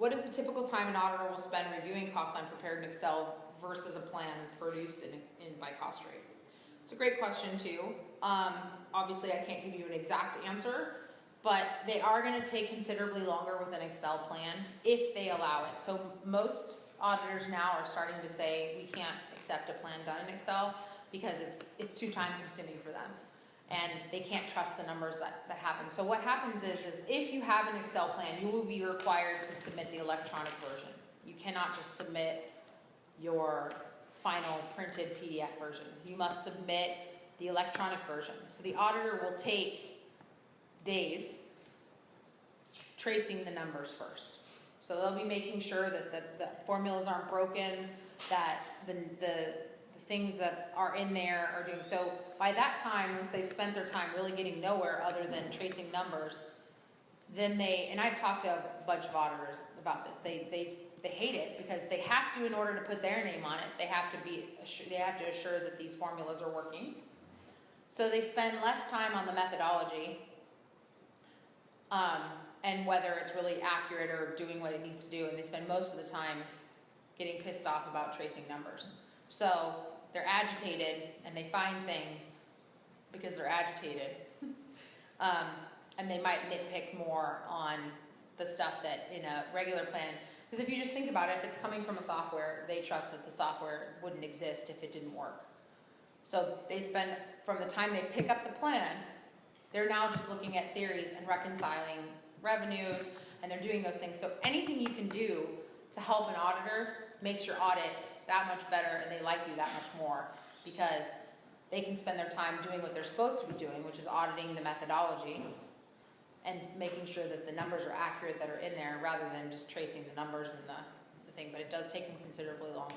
what is the typical time an auditor will spend reviewing cost plan prepared in Excel versus a plan produced by CostTree? It's a great question too. Obviously I can't give you an exact answer, but they are going to take considerably longer with an Excel plan if they allow it. So most auditors now are starting to say we can't accept a plan done in Excel because it's too time consuming for them. And they can't trust the numbers that happen. So what happens is if you have an Excel plan, you will be required to submit the electronic version. You cannot just submit your final printed PDF version. You must submit the electronic version. So the auditor will take days tracing the numbers first. So they'll be making sure that the formulas aren't broken, that the things that are in there are doing. So by that time, once they've spent their time really getting nowhere other than tracing numbers, then and I've talked to a bunch of auditors about this. They hate it because they have to, in order to put their name on it, they have to assure that these formulas are working. So they spend less time on the methodology and whether it's really accurate or doing what it needs to do, and they spend most of the time getting pissed off about tracing numbers. So they're agitated and they find things because they're agitated. And they might nitpick more on the stuff that in a regular plan. Because if you just think about it, if it's coming from a software, they trust that the software wouldn't exist if it didn't work. So they spend, from the time they pick up the plan, they're now just looking at theories and reconciling revenues, and they're doing those things. So anything you can do to help an auditor makes your audit that much better, and they like you that much more because they can spend their time doing what they're supposed to be doing, which is auditing the methodology and making sure that the numbers are accurate that are in there rather than just tracing the numbers and the thing. But it does take them considerably longer.